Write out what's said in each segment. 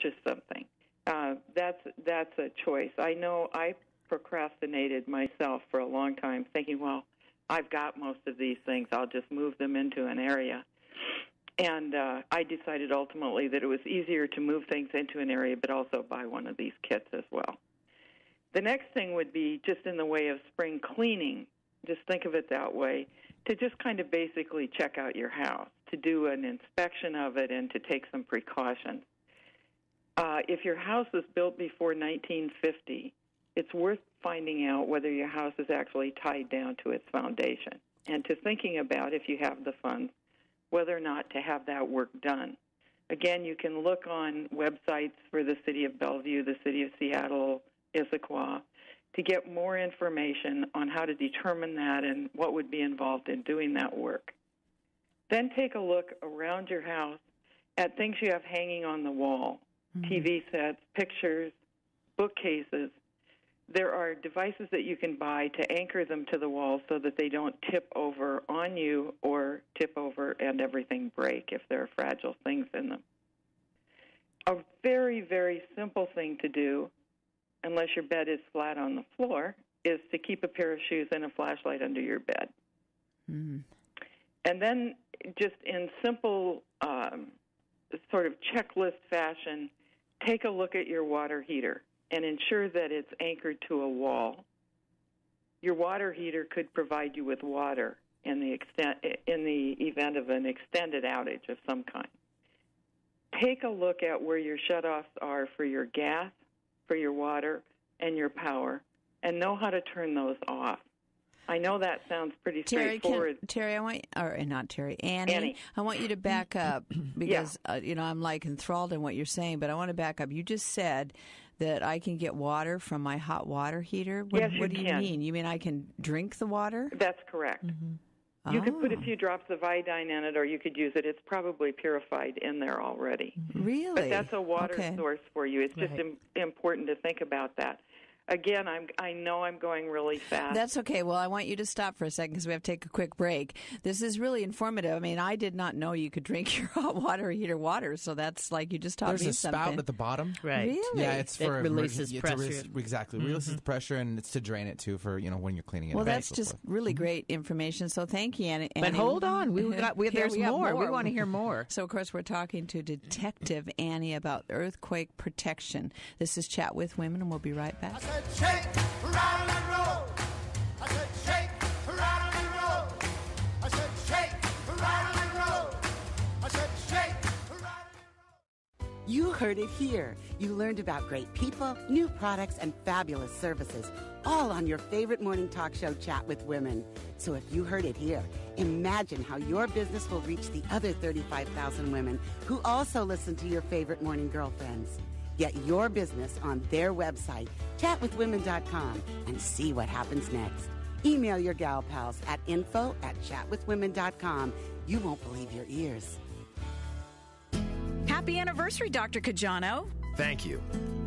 purchase something. That's a choice. I know I procrastinated myself for a long time, thinking, well, I've got most of these things. I'll just move them into an area. And I decided ultimately that it was easier to move things into an area, but also buy one of these kits as well. The next thing would be just in the way of spring cleaning. Just think of it that way, to just kind of basically check out your house, to do an inspection of it and to take some precautions. If your house was built before 1950, it's worth finding out whether your house is actually tied down to its foundation, and to thinking about, if you have the funds, whether or not to have that work done. Again, you can look on websites for the City of Bellevue, the City of Seattle, Issaquah, to get more information on how to determine that and what would be involved in doing that work. Then take a look around your house at things you have hanging on the wall, TV sets, pictures, bookcases. There are devices that you can buy to anchor them to the wall so that they don't tip over on you or tip over and everything break if there are fragile things in them. A very, very simple thing to do, unless your bed is flat on the floor, is to keep a pair of shoes and a flashlight under your bed. And then just in simple sort of checklist fashion, take a look at your water heater and ensure that it's anchored to a wall. Your water heater could provide you with water in the event of an extended outage of some kind. Take a look at where your shutoffs are for your gas, for your water, and your power, and know how to turn those off. I know that sounds pretty straightforward. Annie, I want you to back up because, I'm like enthralled in what you're saying, but I want to back up. You just said that I can get water from my hot water heater. What do you mean? You mean I can drink the water? That's correct. You could put a few drops of iodine in it, or you could use it. It's probably purified in there already. Really? But that's a water source for you. It's just important to think about that. Again, I know I'm going really fast. That's okay. Well, I want you to stop for a second because we have to take a quick break. This is really informative. I mean, I did not know you could drink your hot water heater water, so that's like you just taught me something. There's a spout at the bottom. Right. Really? Yeah, it's for releases pressure. Exactly. Releases the pressure, and it's to drain it, too, for when you're cleaning it. Well, that's just really great information, so thank you, Annie. But hold on. There's more. We want to hear more. So, of course, we're talking to Detective Annie about earthquake protection. This is Chat with Women, and we'll be right back. I said, shake, rattle, and roll. I said, shake, rattle, and roll. I said, shake, rattle, and roll. I said, shake, rattle, and roll. You heard it here. You learned about great people, new products, and fabulous services, all on your favorite morning talk show, Chat with Women. So if you heard it here, imagine how your business will reach the other 35,000 women who also listen to your favorite morning girlfriends. Get your business on their website, chatwithwomen.com, and see what happens next. Email your gal pals at info@chatwithwomen.com. You won't believe your ears. Happy anniversary, Dr. Cajano. Thank you.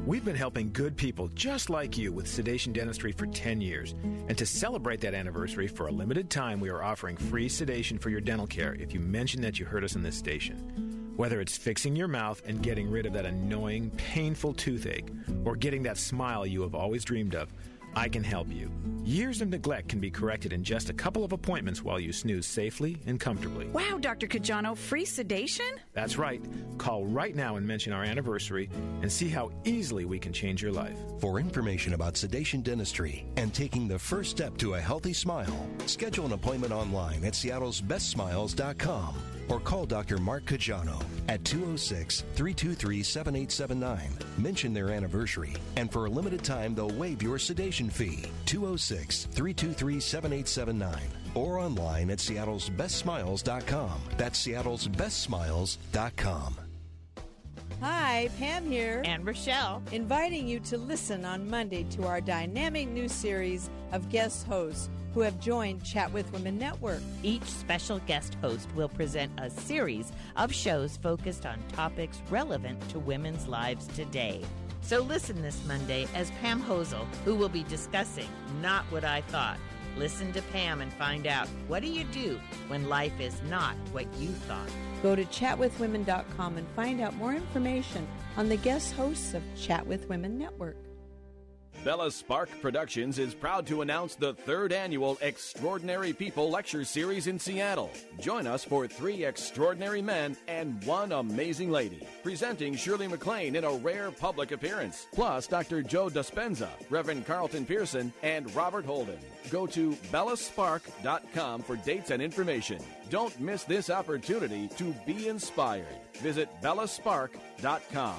We've been helping good people just like you with sedation dentistry for 10 years. And to celebrate that anniversary, for a limited time, we are offering free sedation for your dental care if you mention that you heard us on this station. Whether it's fixing your mouth and getting rid of that annoying, painful toothache, or getting that smile you have always dreamed of, I can help you. Years of neglect can be corrected in just a couple of appointments while you snooze safely and comfortably. Wow, Dr. Cajano, free sedation? That's right. Call right now and mention our anniversary and see how easily we can change your life. For information about sedation dentistry and taking the first step to a healthy smile, schedule an appointment online at seattlesbestsmiles.com or call Dr. Mark Cajano at 206-323-7879. Mention their anniversary, and for a limited time, they'll waive your sedation fee. 206-323-7879 or online at seattlesbestsmiles.com. That's seattlesbestsmiles.com. Hi, Pam here. And Rochelle. Inviting you to listen on Monday to our dynamic new series of guest hosts who have joined Chat with Women Network. Each special guest host will present a series of shows focused on topics relevant to women's lives today. So listen this Monday as Pam Hosel, who will be discussing Not What I Thought, Listen to Pam and find out, what do you do when life is not what you thought? Go to chatwithwomen.com and find out more information on the guest hosts of Chat with Women Network. Bella Spark Productions is proud to announce the 3rd annual Extraordinary People Lecture Series in Seattle. Join us for 3 extraordinary men and 1 amazing lady. Presenting Shirley MacLaine in a rare public appearance. Plus Dr. Joe Dispenza, Reverend Carlton Pearson, and Robert Holden. Go to bellaspark.com for dates and information. Don't miss this opportunity to be inspired. Visit bellaspark.com.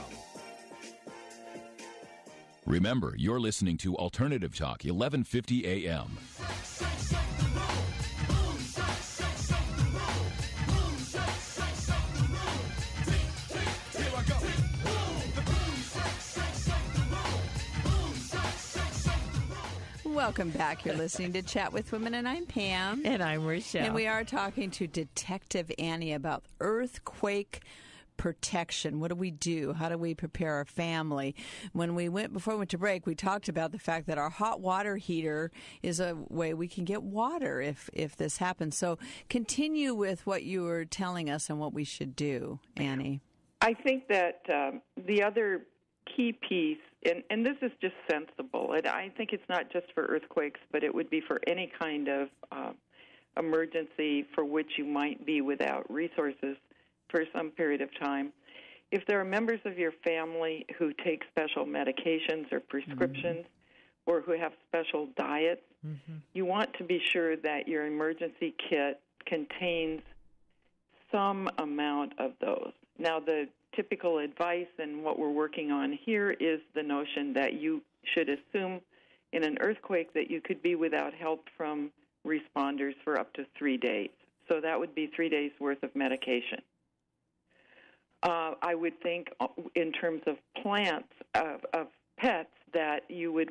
Remember, you're listening to Alternative Talk, 1150 AM. Welcome back. You're listening to Chat with Women, and I'm Pam. And I'm Rochelle. And we are talking to Detective Annie about earthquake protection. What do we do? How do we prepare our family? Before we went to break, we talked about the fact that our hot water heater is a way we can get water if this happens. So continue with what you were telling us and what we should do, Annie. I think that the other key piece, and this is just sensible, and I think it's not just for earthquakes, but it would be for any kind of emergency for which you might be without resources for some period of time. If there are members of your family who take special medications or prescriptions or who have special diets, you want to be sure that your emergency kit contains some amount of those. Now, the typical advice and what we're working on here is the notion that you should assume in an earthquake that you could be without help from responders for up to 3 days. So that would be 3 days' worth of medication. I would think in terms of plants, of pets, that you would